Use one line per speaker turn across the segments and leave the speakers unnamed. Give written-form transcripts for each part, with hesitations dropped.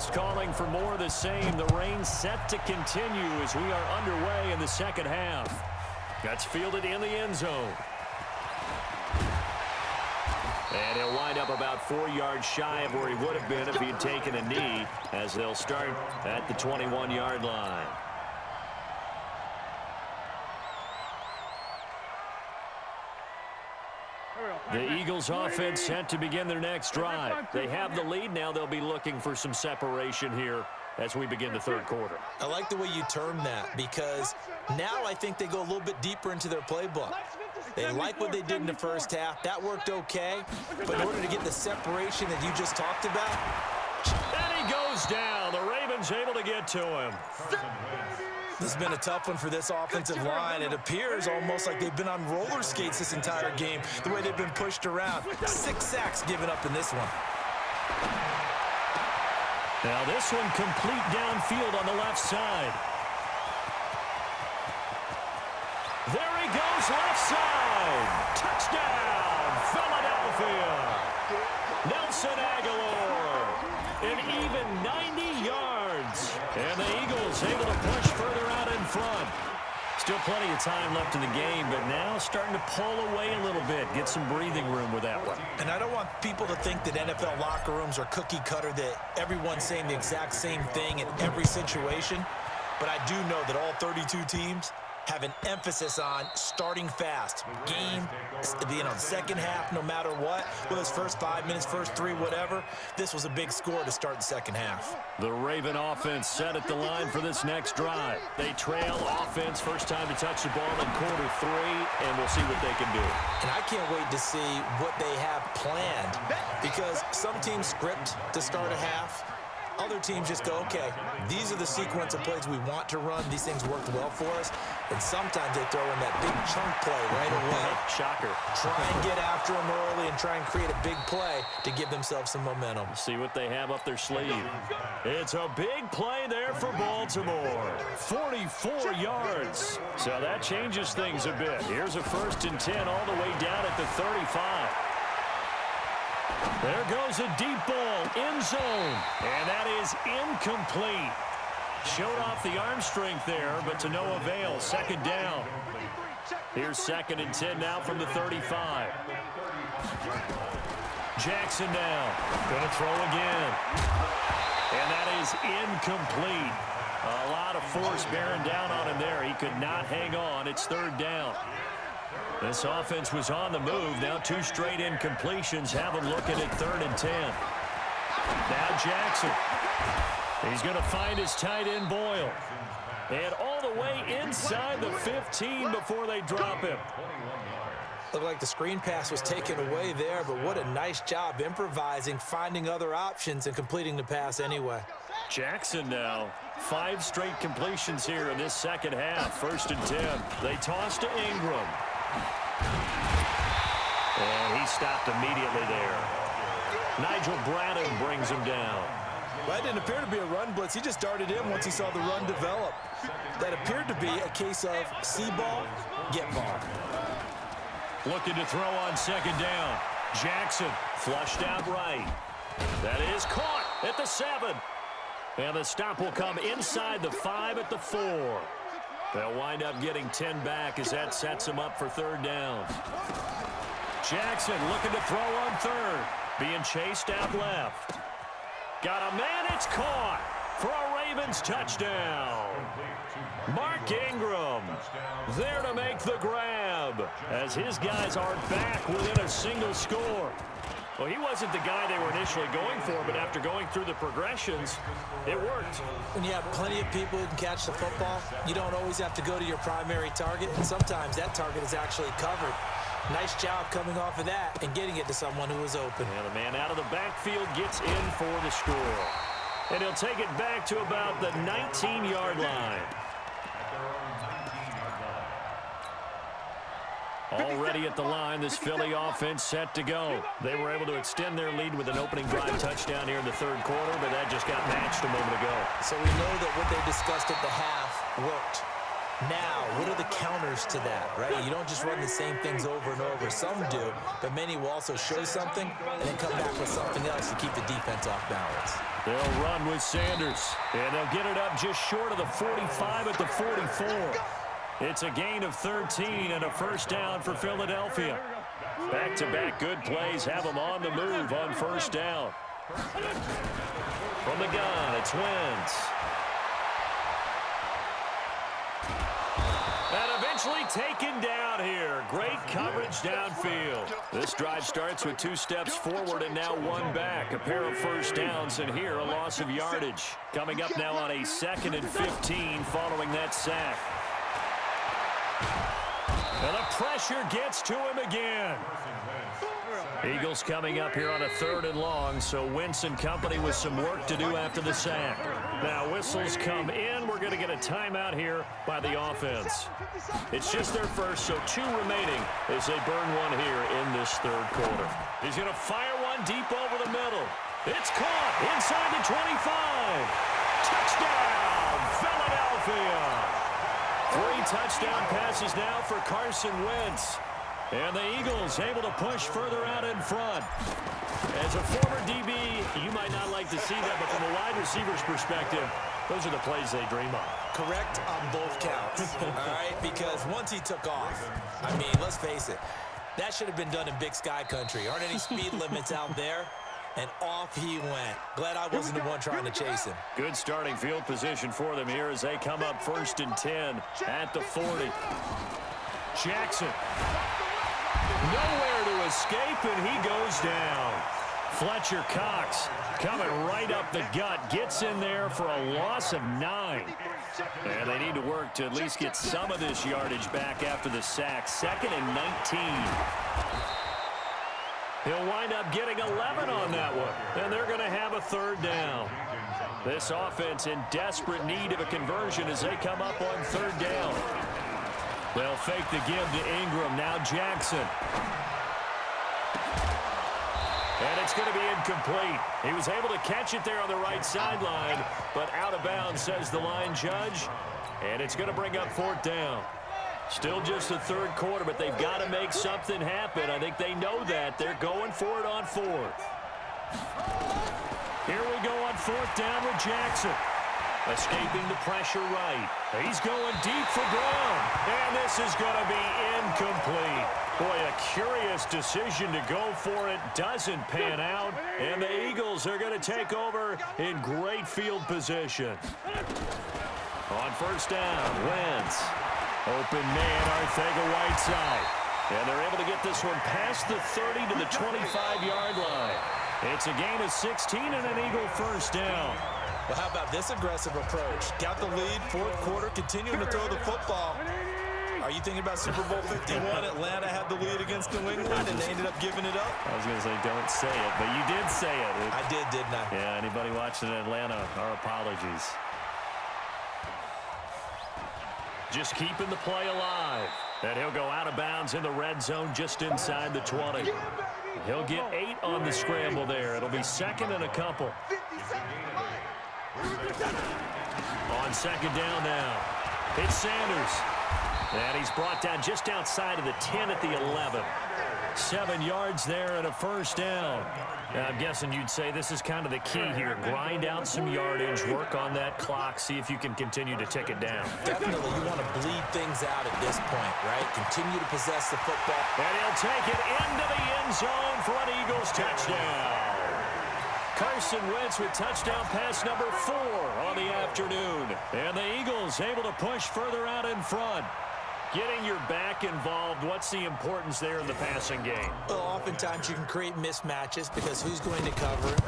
Refs calling for more of the same. The rain set to continue as we are underway in the second half. That's fielded in the end zone. And he'll wind up about 4 yards shy of where he would have been if he had taken a knee, as they'll start at the 21-yard line. The Eagles offense set to begin their next drive. They have the lead now. They'll be looking for some separation here as we begin the third quarter.
I like the way you term that, because now I think they go a little bit deeper into their playbook. They like what they did in the first half. That worked okay. But in order to get the separation that you just talked about.
And he goes down. The Ravens able to get to him.
This has been a tough one for this offensive line. It appears almost like they've been on roller skates this entire game, the way they've been pushed around. 6 sacks given up in this one.
Now this one complete downfield on the left side. There he goes, left side. Touchdown, Philadelphia. Nelson Aguilar. An even 90 yards. And the Eagles able to push further out in front. Still plenty of time left in the game, but now starting to pull away a little bit. Get some breathing room with that one.
And I don't want people to think that NFL locker rooms are cookie cutter, that everyone's saying the exact same thing in every situation. But I do know that all 32 teams have an emphasis on starting fast. Game, second half, no matter what. Whether it's first 5 minutes, first 3, whatever. This was a big score to start the second half.
The Raven offense set at the line for this next drive. They trail offense, first time to touch the ball in quarter 3, and we'll see what they can do.
And I can't wait to see what they have planned, because some teams script to start a half. Other teams just go, okay, these are the sequence of plays we want to run. These things worked well for us. And sometimes they throw in that big chunk play right away.
Shocker.
Try and get after them early and try and create a big play to give themselves some momentum.
See what they have up their sleeve. It's a big play there for Baltimore. 44 yards. So that changes things a bit. Here's a 1st and 10 all the way down at the 35. There goes a deep ball, end zone, and that is incomplete. Showed off the arm strength there, but to no avail. Second down. Here's 2nd and 10 now from the 35. Jackson now, going to throw again. And that is incomplete. A lot of force bearing down on him there. He could not hang on. It's 3rd down. This offense was on the move. Now 2 straight incompletions have him looking at 3rd and 10. Now Jackson. He's going to find his tight end Boyle. And all the way inside the 15 before they drop him.
Looked like the screen pass was taken away there, but what a nice job improvising, finding other options, and completing the pass anyway.
Jackson now. 5 straight completions here in this second half. 1st and 10. They toss to Ingram. And he stopped immediately there. Nigel Bradham brings him down.
Well, that didn't appear to be a run blitz. He just darted in once he saw the run develop. That appeared to be a case of see ball, get ball.
Looking to throw on 2nd down. Jackson flushed out right. That is caught at the 7. And the stop will come inside the 5 at the 4. They'll wind up getting 10 back as that sets them up for 3rd down. Jackson looking to throw on 3rd. Being chased out left. Got a man, it's caught for a Ravens touchdown. Mark Ingram there to make the grab as his guys are back within a single score. Well, he wasn't the guy they were initially going for, but after going through the progressions, it worked.
When you have plenty of people who can catch the football, you don't always have to go to your primary target, and sometimes that target is actually covered. Nice job coming off of that and getting it to someone who was open.
And the man out of the backfield gets in for the score. And he'll take it back to about the 19-yard line. Already at the line, this Philly offense set to go. They were able to extend their lead with an opening drive touchdown here in the 3rd quarter, but that just got matched a moment ago.
So we know that what they discussed at the half worked. Now, what are the counters to that, right? You don't just run the same things over and over. Some do, but many will also show something and then come back with something else to keep the defense off balance.
They'll run with Sanders, and they'll get it up just short of the 45 at the 44. It's a gain of 13 and a first down for Philadelphia. Back-to-back good plays have them on the move on first down. From the gun, it's Wentz. And eventually taken down here. Great coverage downfield. This drive starts with 2 steps forward and now 1 back. A pair of first downs, and here a loss of yardage. Coming up now on a 2nd and 15 following that sack. And the pressure gets to him again. Eagles coming up here on a 3rd and long, so Wentz and company with some work to do after the sack. Now whistles come in. We're going to get a timeout here by the offense. It's just their first, so 2 remaining as they burn one here in this 3rd quarter. He's going to fire one deep over the middle. It's caught inside the 25. Touchdown, Philadelphia. 3 touchdown passes now for Carson Wentz. And the Eagles able to push further out in front. As a former DB, you might not like to see that, but from a wide receiver's perspective, those are the plays they dream of.
Correct on both counts, all right? Because once he took off, I mean, let's face it, that should have been done in Big Sky country. Aren't any speed limits out there? And off he went. Glad I wasn't the one trying to chase him.
Good starting field position for them here as they come up 1st and 10 at the 40. Jackson. Nowhere to escape, and he goes down. Fletcher Cox coming right up the gut. Gets in there for a loss of 9. And they need to work to at least get some of this yardage back after the sack. 2nd and 19. He'll wind up getting 11 on that one. And they're going to have a 3rd down. This offense in desperate need of a conversion as they come up on 3rd down. They'll fake the give to Ingram. Now Jackson. And it's going to be incomplete. He was able to catch it there on the right sideline, but out of bounds, says the line judge. And it's going to bring up 4th down. Still just the 3rd quarter, but they've got to make something happen. I think they know that. They're going for it on 4th. Here we go on 4th down with Jackson. Escaping the pressure right. He's going deep for Brown. And this is going to be incomplete. Boy, a curious decision to go for it. Doesn't pan out. And the Eagles are going to take over in great field position. On 1st down, Wentz. Open man, Arcega-Whiteside. And they're able to get this one past the 30 to the 25-yard line. It's a gain of 16 and an Eagle 1st down.
Well, how about this aggressive approach? Got the lead, 4th quarter, continuing to throw the football. Are you thinking about Super Bowl 51? Atlanta had the lead against New England, and they ended up giving it up?
I was going to say, don't say it, but you did say it.
I did, didn't I?
Yeah, anybody watching Atlanta, our apologies. Just keeping the play alive. And he'll go out of bounds in the red zone just inside the 20. He'll get 8 on the scramble there. It'll be 2nd and a couple. On 2nd down now, it's Sanders. And he's brought down just outside of the 10 at the 11. 7 yards there and a 1st down. Now, I'm guessing you'd say this is kind of the key here. Grind out some yardage, work on that clock, see if you can continue to tick it down.
Definitely, you want to bleed things out at this point, right? Continue to possess the football.
And he'll take it into the end zone for an Eagles touchdown. Carson Wentz with touchdown pass number 4 on the afternoon. And the Eagles able to push further out in front. Getting your back involved, what's the importance there in the passing game?
Well, oftentimes you can create mismatches because who's going to cover him,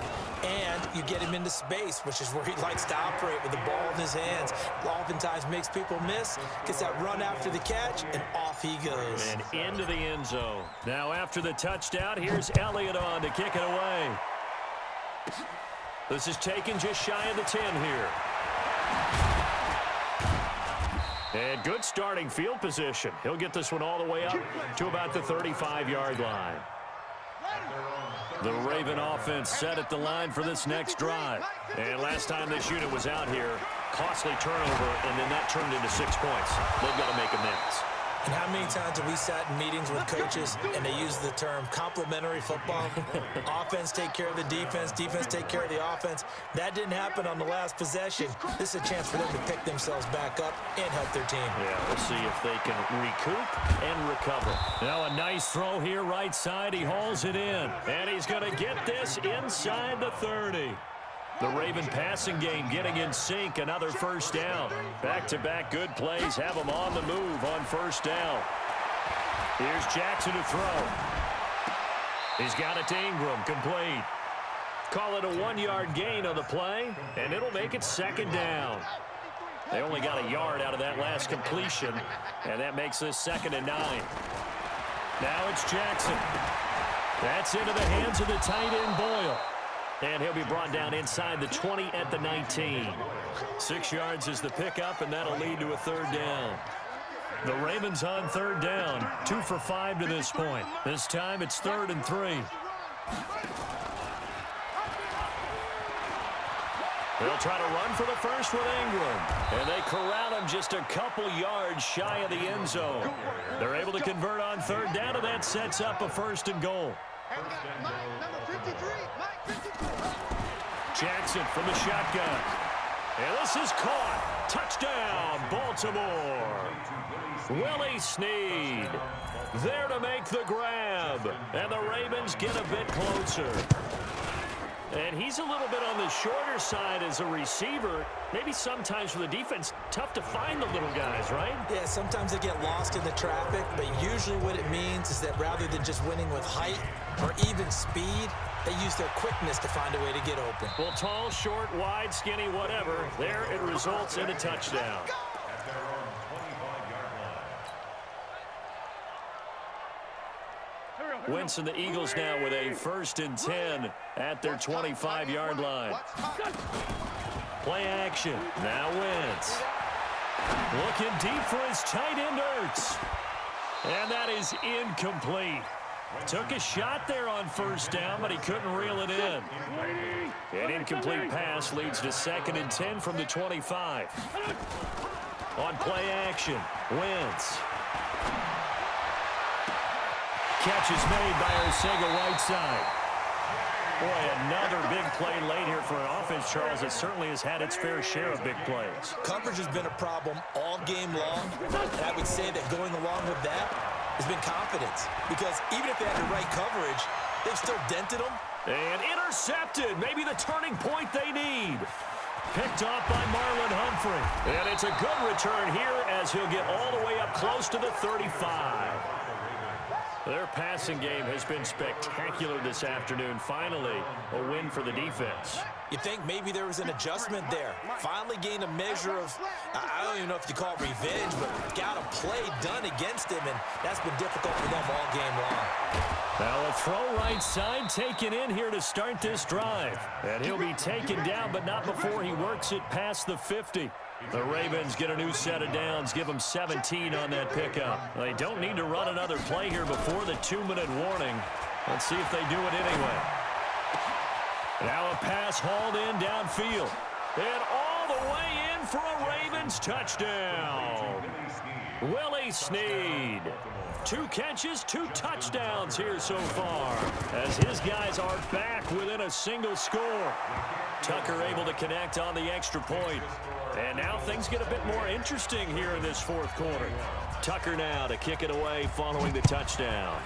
and you get him into space, which is where he likes to operate with the ball in his hands. Oftentimes makes people miss, gets that run after the catch, and off he goes.
And into the end zone. Now after the touchdown, here's Elliott on to kick it away. This is taken just shy of the 10 here. And good starting field position. He'll get this one all the way up to about the 35-yard line. The Raven offense set at the line for this next drive. And last time this unit was out here, Costly turnover, and then that turned into 6 points. They've got to make amends.
And how many times have we sat in meetings with coaches and they use the term complementary football? Offense take care of the defense, defense take care of the offense. That didn't happen on the last possession. This is a chance for them to pick themselves back up and help their team.
Yeah, we'll see if they can recoup and recover. Now a nice throw here right side. He hauls it in, and he's going to get this inside the 30. The Raven passing game getting in sync. Another first down. Back-to-back good plays have them on the move on first down. Here's Jackson to throw. He's got it to Ingram. Complete. Call it a 1-yard gain on the play, and it'll make it second down. They only got a yard out of that last completion, and that makes this 2nd and 9. Now it's Jackson. That's into the hands of the tight end, Boyle. And he'll be brought down inside the 20 at the 19. 6 yards is the pickup, and that'll lead to a 3rd down. The Ravens on 3rd down, 2 for 5 to this point. This time it's 3rd and 3. They'll try to run for the first with Ingram. And they corral him just a couple yards shy of the end zone. They're able to convert on 3rd down, and that sets up a 1st and goal. Jackson from the shotgun. And this is caught. Touchdown, Baltimore. Willie Snead there to make the grab. And the Ravens get a bit closer. And he's a little bit on the shorter side as a receiver. Maybe sometimes for the defense, tough to find the little guys, right?
Yeah, sometimes they get lost in the traffic, but usually what it means is that rather than just winning with height or even speed, they use their quickness to find a way to get open.
Well, tall, short, wide, skinny, whatever, there it results in a touchdown. Wentz and the Eagles now with a 1st and 10 at their 25-yard line. Play action. Now Wentz. Looking deep for his tight end, Ertz. And that is incomplete. Took a shot there on 1st down, but he couldn't reel it in. An incomplete pass leads to 2nd and 10 from the 25. On play action, Wentz. Catch is made by Arcega-Whiteside. Boy, another big play late here for an offense, Charles. It certainly has had its fair share of big plays.
Coverage has been a problem all game long, and I would say that going along with that has been confidence. Because even if they had the right coverage, they've still dented them.
And intercepted. Maybe the turning point they need. Picked off by Marlon Humphrey. And it's a good return here as he'll get all the way up close to the 35. Their passing game has been spectacular this afternoon. Finally, a win for the defense.
You think maybe there was an adjustment there. Finally gained a measure of, I don't even know if you call it revenge, but got a play done against him, and that's been difficult for them all game long.
Now a throw right side taken in here to start this drive. And he'll be taken down, but not before he works it past the 50. The Ravens get a new set of downs, give them 17 on that pickup. They don't need to run another play here before the 2-minute warning. Let's see if they do it anyway. Now a pass hauled in downfield. And all the way in for a Ravens touchdown. Willie Snead. 2 catches, 2 touchdowns here so far, as his guys are back within a single score. Tucker able to connect on the extra point. And now things get a bit more interesting here in this 4th quarter. Tucker now to kick it away following the touchdown.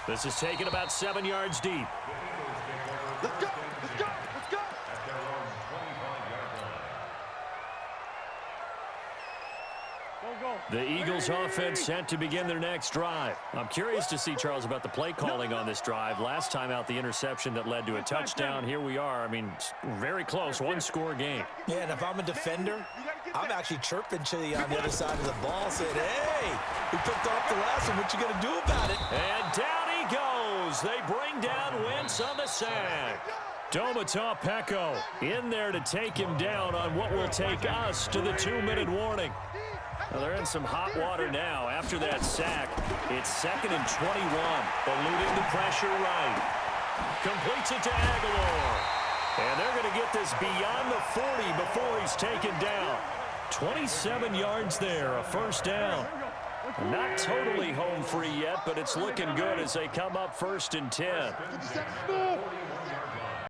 This is taken about 7 yards deep.
Let's go, let's go, let's go.
The Eagles offense set to begin their next drive. I'm curious to see, Charles, about the play calling on this drive. Last time out, the interception that led to a touchdown. Here we are. I mean, very close, 1-score game.
Yeah, and if I'm a defender, I'm actually chirping Chili on the other side of the ball, saying, hey, we picked off the last one. What you going to do about it?
And down he goes. They bring down Wentz on the sack. Domata Peko in there to take him down on what will take us to the 2-minute warning. Well, they're in some hot water now. After that sack, it's 2nd and 21. Eluding the pressure right. Completes it to Aguilar. And they're going to get this beyond the 40 before he's taken down. 27 yards there, a first down. Not totally home free yet, but it's looking good as they come up 1st and 10.
50 seconds, move.